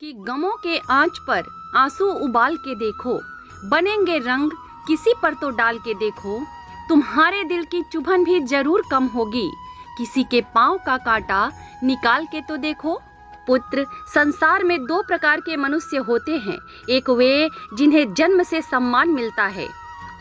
कि गमों के आंच पर आंसू उबाल के देखो, बनेंगे रंग किसी पर तो डाल के देखो। तुम्हारे दिल की चुभन भी जरूर कम होगी, किसी के पाँव का कांटा निकाल के तो देखो। पुत्र, संसार में दो प्रकार के मनुष्य होते हैं, एक वे जिन्हें जन्म से सम्मान मिलता है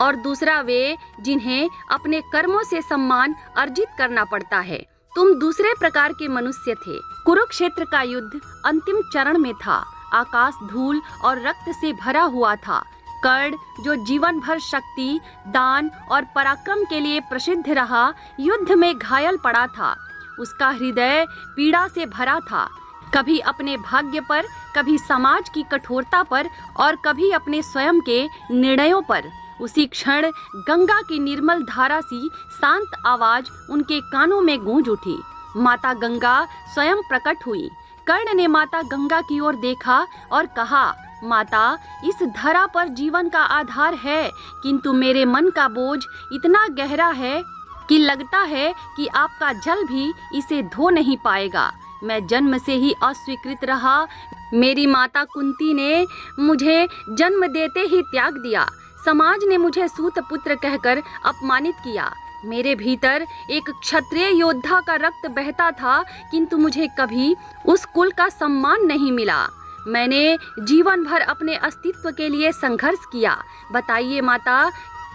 और दूसरा वे जिन्हें अपने कर्मों से सम्मान अर्जित करना पड़ता है। तुम दूसरे प्रकार के मनुष्य थे। कुरुक्षेत्र का युद्ध अंतिम चरण में था। आकाश धूल और रक्त से भरा हुआ था। कर्ण, जो जीवन भर शक्ति, दान और पराक्रम के लिए प्रसिद्ध रहा, युद्ध में घायल पड़ा था। उसका हृदय पीड़ा से भरा था, कभी अपने भाग्य पर, कभी समाज की कठोरता पर और कभी अपने स्वयं के निर्णयों पर। उसी क्षण गंगा की निर्मल धारा सी शांत आवाज उनके कानों में गूंज उठी। माता गंगा स्वयं प्रकट हुई। कर्ण ने माता गंगा की ओर देखा और कहा, माता, इस धरा पर जीवन का आधार है, किंतु मेरे मन का बोझ इतना गहरा है कि लगता है कि आपका जल भी इसे धो नहीं पाएगा। मैं जन्म से ही अस्वीकृत रहा। मेरी माता कुंती ने मुझे जन्म देते ही त्याग दिया। समाज ने मुझे सूत पुत्र कहकर अपमानित किया। मेरे भीतर एक क्षत्रिय योद्धा का रक्त बहता था, किंतु मुझे कभी उस कुल का सम्मान नहीं मिला। मैंने जीवन भर अपने अस्तित्व के लिए संघर्ष किया। बताइए माता,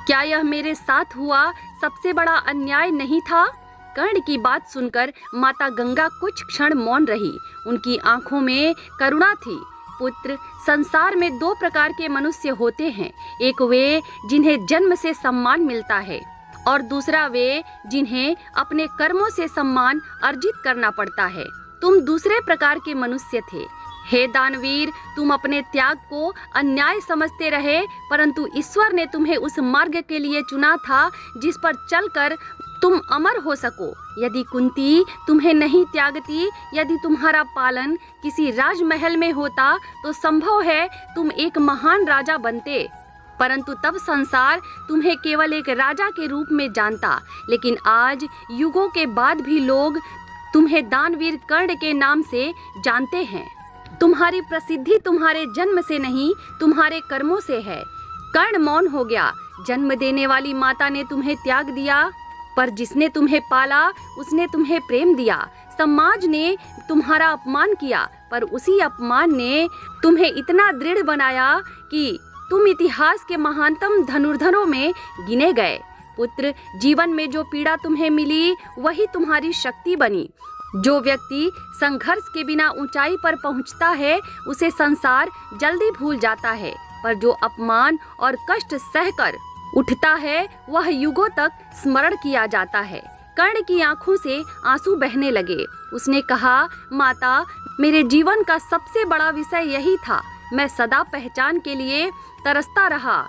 क्या यह मेरे साथ हुआ सबसे बड़ा अन्याय नहीं था? कर्ण की बात सुनकर माता गंगा कुछ क्षण मौन रही। उनकी आंखों में करुणा थी। पुत्र, संसार में दो प्रकार के मनुष्य होते हैं, एक वे जिन्हें जन्म से सम्मान मिलता है और दूसरा वे जिन्हें अपने कर्मों से सम्मान अर्जित करना पड़ता है। तुम दूसरे प्रकार के मनुष्य थे। हे दानवीर, तुम अपने त्याग को अन्याय समझते रहे, परंतु ईश्वर ने तुम्हें उस मार्ग के लिए चुना था जिस पर चलकर तुम अमर हो सको। यदि कुंती तुम्हें नहीं त्यागती, यदि तुम्हारा पालन किसी राजमहल में होता, तो संभव है तुम एक महान राजा बनते, परंतु तब संसार तुम्हें केवल एक राजा के रूप में जानता। लेकिन आज युगों के बाद भी लोग तुम्हें दानवीर कर्ण के नाम से जानते हैं। तुम्हारी प्रसिद्धि तुम्हारे जन्म से नहीं, तुम्हारे कर्मों से है। कर्ण मौन हो गया। जन्म देने वाली माता ने तुम्हें त्याग दिया, पर जिसने तुम्हें पाला उसने तुम्हें प्रेम दिया। समाज ने तुम्हारा अपमान किया, पर उसी अपमान ने तुम्हें इतना दृढ़ बनाया कि तुम इतिहास के महानतम धनुर्धरों में गिने गए। पुत्र, जीवन में जो पीड़ा तुम्हें मिली वही तुम्हारी शक्ति बनी। जो व्यक्ति संघर्ष के बिना ऊंचाई पर पहुंचता है, उसे संसार जल्दी भूल जाता है, पर जो अपमान और कष्ट सहकर उठता है वह युगों तक स्मरण किया जाता है। कर्ण की आंखों से आंसू बहने लगे। उसने कहा, माता, मेरे जीवन का सबसे बड़ा विषय यही था। मैं सदा पहचान के लिए तरसता रहा।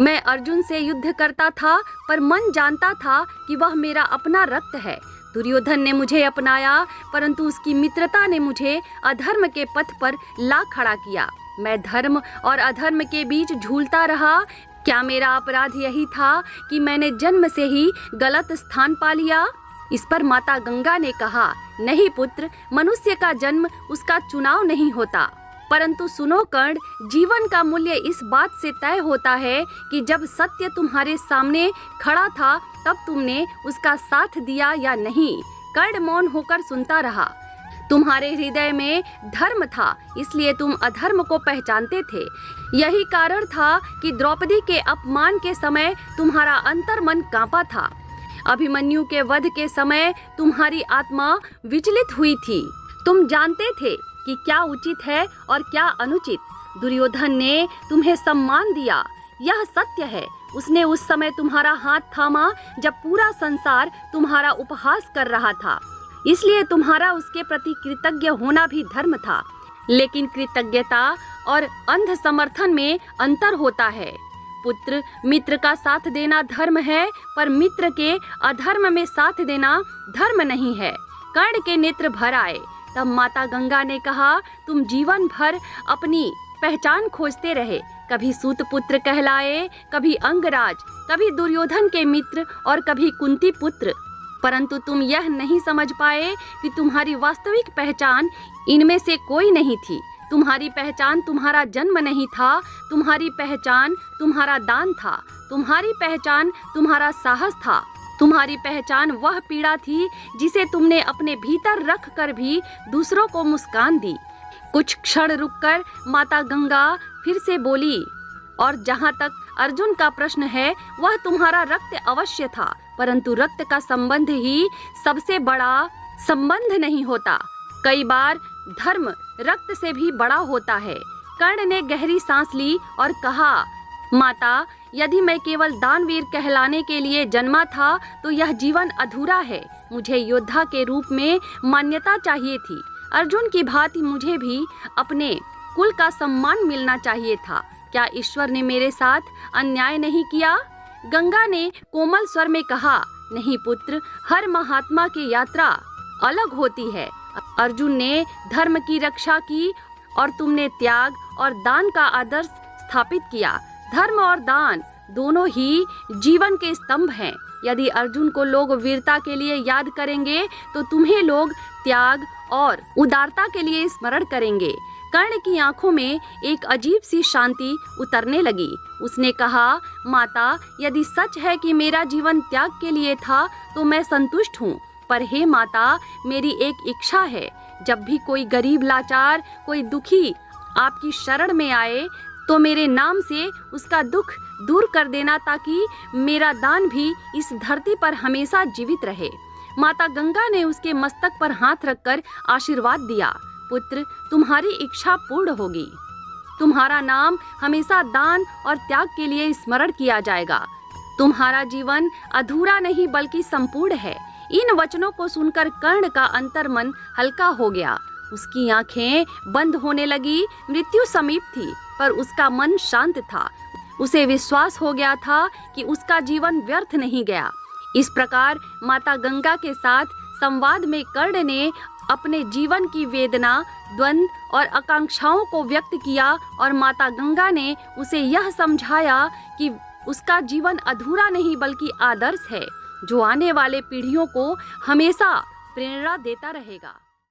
मैं अर्जुन से युद्ध करता था, पर मन जानता था कि वह मेरा अपना रक्त है। दुर्योधन ने मुझे अपनाया, परंतु उसकी मित्रता ने मुझे अधर्म के पथ पर ला खड़ा किया। मैं धर्म और अधर्म के बीच झूलता रहा। क्या मेरा अपराध यही था कि मैंने जन्म से ही गलत स्थान पा लिया? इस पर माता गंगा ने कहा, नहीं पुत्र, मनुष्य का जन्म उसका चुनाव नहीं होता। परंतु सुनो कर्ण, जीवन का मूल्य इस बात से तय होता है कि जब सत्य तुम्हारे सामने खड़ा था, तब तुमने उसका साथ दिया या नहीं। कर्ण मौन होकर सुनता रहा। तुम्हारे हृदय में धर्म था, इसलिए तुम अधर्म को पहचानते थे। यही कारण था कि द्रौपदी के अपमान के समय तुम्हारा अंतर्मन कांपा था। अभिमन्यु के वध के समय तुम्हारी आत्मा विचलित हुई थी। तुम जानते थे कि क्या उचित है और क्या अनुचित। दुर्योधन ने तुम्हें सम्मान दिया, यह सत्य है। उसने उस समय तुम्हारा हाथ थामा जब पूरा संसार तुम्हारा उपहास कर रहा था, इसलिए तुम्हारा उसके प्रति कृतज्ञ होना भी धर्म था। लेकिन कृतज्ञता और अंध समर्थन में अंतर होता है। पुत्र, मित्र का साथ देना धर्म है, पर मित्र के अधर्म में साथ देना धर्म नहीं है। कर्ण के नेत्र भर आए। तब माता गंगा ने कहा, तुम जीवन भर अपनी पहचान खोजते रहे। कभी सूत पुत्र कहलाए, कभी अंगराज, कभी दुर्योधन के मित्र और कभी कुंती पुत्र, परंतु तुम यह नहीं समझ पाए कि तुम्हारी वास्तविक पहचान इनमें से कोई नहीं थी। तुम्हारी पहचान तुम्हारा जन्म नहीं था, तुम्हारी पहचान तुम्हारा दान था। तुम्हारी पहचान तुम्हारा साहस था। तुम्हारी पहचान वह पीड़ा थी जिसे तुमने अपने भीतर रख कर भी दूसरों को मुस्कान दी। कुछ क्षण रुककर माता गंगा फिर से बोली, और जहाँ तक अर्जुन का प्रश्न है, वह तुम्हारा रक्त अवश्य था, परंतु रक्त का संबंध ही सबसे बड़ा संबंध नहीं होता। कई बार धर्म रक्त से भी बड़ा होता है। कर्ण ने गहरी सांस ली और कहा, माता, यदि मैं केवल दानवीर कहलाने के लिए जन्मा था तो यह जीवन अधूरा है। मुझे योद्धा के रूप में मान्यता चाहिए थी। अर्जुन की भांति मुझे भी अपने कुल का सम्मान मिलना चाहिए था। क्या ईश्वर ने मेरे साथ अन्याय नहीं किया? गंगा ने कोमल स्वर में कहा, नहीं पुत्र, हर महात्मा की यात्रा अलग होती है। अर्जुन ने धर्म की रक्षा की और तुमने त्याग और दान का आदर्श स्थापित किया। धर्म और दान दोनों ही जीवन के स्तंभ हैं। यदि अर्जुन को लोग वीरता के लिए याद करेंगे तो तुम्हें लोग त्याग और उदारता के लिए स्मरण करेंगे। कर्ण की आंखों में एक अजीब सी शांति उतरने लगी। उसने कहा, माता, यदि सच है कि मेरा जीवन त्याग के लिए था तो मैं संतुष्ट हूँ। पर हे माता, मेरी एक इच्छा है, जब भी कोई गरीब, लाचार, कोई दुखी आपकी शरण में आए तो मेरे नाम से उसका दुख दूर कर देना, ताकि मेरा दान भी इस धरती पर हमेशा जीवित रहे। माता गंगा ने उसके मस्तक पर हाथ रखकर आशीर्वाद दिया, पुत्र, तुम्हारी इच्छा पूर्ण होगी। तुम्हारा नाम हमेशा दान और त्याग के लिए स्मरण किया जाएगा। तुम्हारा जीवन अधूरा नहीं बल्कि संपूर्ण है। इन वचनों को सुनकर कर्ण का अंतर्मन हल्का हो गया। उसकी आंखें बंद होने लगी। मृत्यु समीप थी, पर उसका मन शांत था। उसे विश्वास हो गया था कि उसका जीवन व्यर्थ नहीं गया। इस प्रकार माता गंगा के साथ संवाद में कर्ण ने अपने जीवन की वेदना, द्वंद्व और आकांक्षाओं को व्यक्त किया और माता गंगा ने उसे यह समझाया कि उसका जीवन अधूरा नहीं बल्कि आदर्श है, जो आने वाले पीढ़ियों को हमेशा प्रेरणा देता रहेगा।